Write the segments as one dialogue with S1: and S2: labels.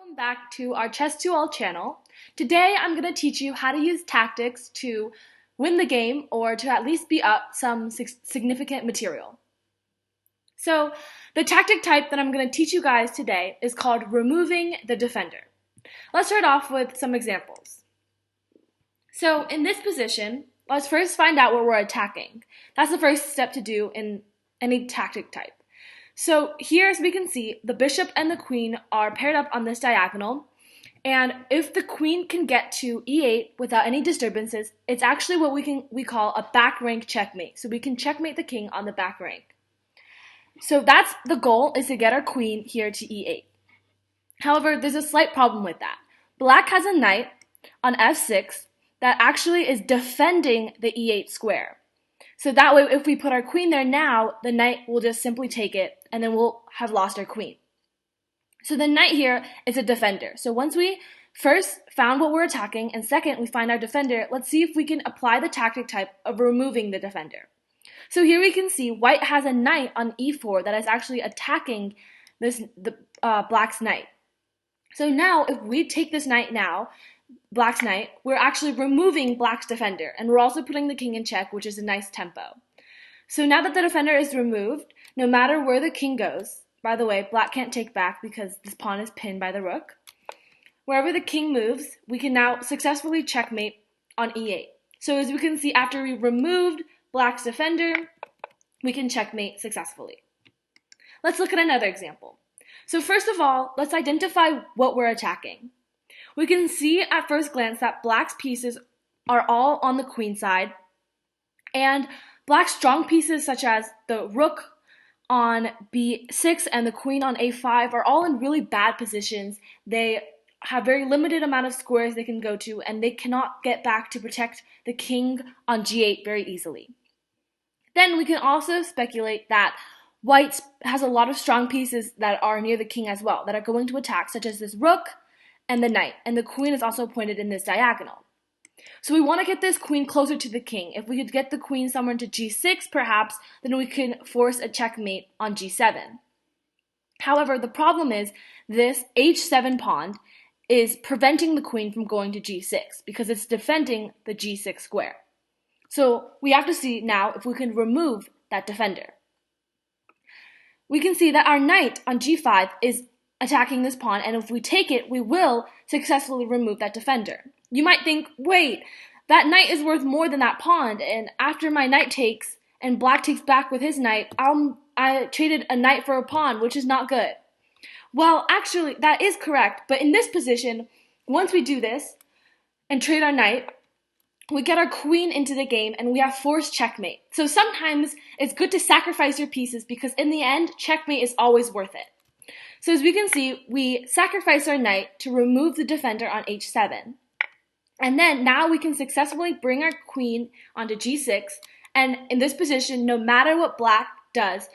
S1: Welcome back to our Chess to All channel. Today I'm going to teach you how to use tactics to win the game or to at least beat up some significant material. So the tactic type that I'm going to teach you guys today is called removing the defender. Let's start off with some examples. So in this position, let's first find out what we're attacking. That's the first step to do in any tactic type. So here, as we can see, the bishop and the queen are paired up on this diagonal, and if the queen can get to e8 without any disturbances, it's actually what we call a back rank checkmate. So we can checkmate the king on the back rank. So that's the goal, is to get our queen here to e8. However, there's a slight problem with that. Black has a knight on f6 that actually is defending the e8 square. So that way, if we put our queen there now, the knight will just simply take it, and then we'll have lost our queen. So the knight here is a defender. So once we first found what we're attacking, and second, we find our defender, let's see if we can apply the tactic type of removing the defender. So here we can see white has a knight on e4 that is actually attacking black's knight. So now, if we take this knight now, black's knight, we're actually removing black's defender, and we're also putting the king in check, which is a nice tempo. So now that the defender is removed, no matter where the king goes, by the way, black can't take back because this pawn is pinned by the rook, wherever the king moves, we can now successfully checkmate on e8. So as we can see, after we removed black's defender, we can checkmate successfully. Let's look at another example. So first of all, let's identify what we're attacking. We can see at first glance that black's pieces are all on the queen side, and black's strong pieces such as the rook on b6 and the queen on a5 are all in really bad positions. They have very limited amount of squares they can go to, and they cannot get back to protect the king on g8 very easily. Then we can also speculate that white has a lot of strong pieces that are near the king as well, that are going to attack, such as this rook and the knight, and the queen is also pointed in this diagonal. So we want to get this queen closer to the king. If we could get the queen somewhere into g6 perhaps, then we can force a checkmate on g7. However, the problem is this h7 pawn is preventing the queen from going to g6 because it's defending the g6 square. So we have to see now if we can remove that defender. We can see that our knight on g5 is attacking this pawn, and if we take it, we will successfully remove that defender. You might think, wait, that knight is worth more than that pawn, and after my knight takes and black takes back with his knight, I traded a knight for a pawn, which is not good. Well, actually, that is correct, but in this position, once we do this and trade our knight, we get our queen into the game and we have forced checkmate. So sometimes it's good to sacrifice your pieces because in the end, checkmate is always worth it. So as we can see, we sacrifice our knight to remove the defender on h7. And then now we can successfully bring our queen onto g6. And in this position, no matter what black does,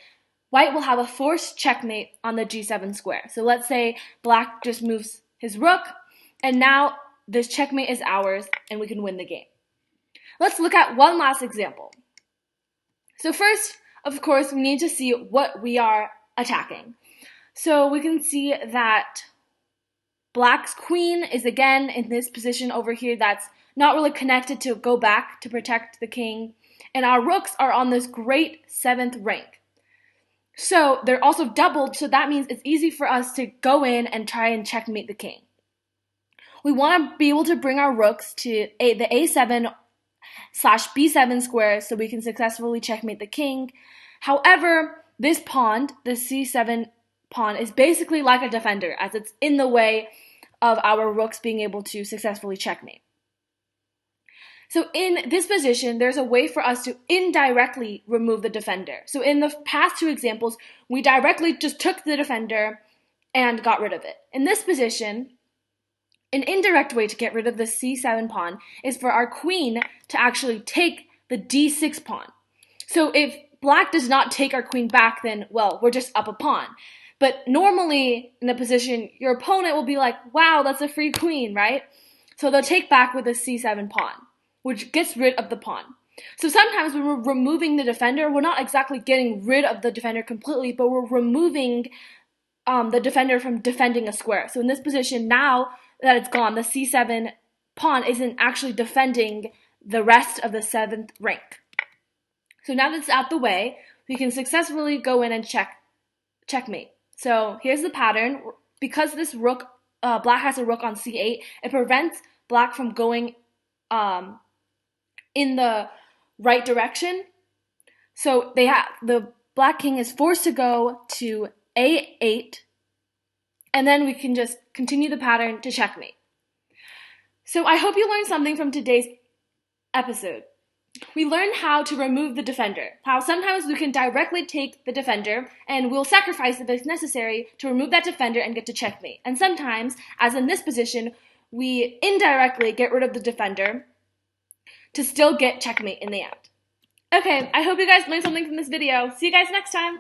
S1: white will have a forced checkmate on the g7 square. So let's say black just moves his rook, and now this checkmate is ours, and we can win the game. Let's look at one last example. So first, of course, we need to see what we are attacking. So we can see that black's queen is again in this position over here that's not really connected to go back to protect the king. And our rooks are on this great 7th rank. So they're also doubled, so that means it's easy for us to go in and try and checkmate the king. We want to be able to bring our rooks to the a7/b7 square so we can successfully checkmate the king. However, this pawn, the c7 pawn, is basically like a defender as it's in the way of our rooks being able to successfully checkmate. So in this position, there's a way for us to indirectly remove the defender. So in the past two examples, we directly just took the defender and got rid of it. In this position, an indirect way to get rid of the c7 pawn is for our queen to actually take the d6 pawn. So if black does not take our queen back, then, well, we're just up a pawn. But normally, in a position, your opponent will be like, wow, that's a free queen, right? So they'll take back with a c7 pawn, which gets rid of the pawn. So sometimes when we're removing the defender, we're not exactly getting rid of the defender completely, but we're removing the defender from defending a square. So in this position, now that it's gone, the c7 pawn isn't actually defending the rest of the 7th rank. So now that it's out the way, we can successfully go in and checkmate. So here's the pattern. Because this rook, black has a rook on c8, it prevents black from going in the right direction. So the black king is forced to go to a8, and then we can just continue the pattern to checkmate. So I hope you learned something from today's episode. We learned how to remove the defender, how sometimes we can directly take the defender and we'll sacrifice if it's necessary to remove that defender and get to checkmate. And sometimes, as in this position, we indirectly get rid of the defender to still get checkmate in the end. Okay, I hope you guys learned something from this video. See you guys next time.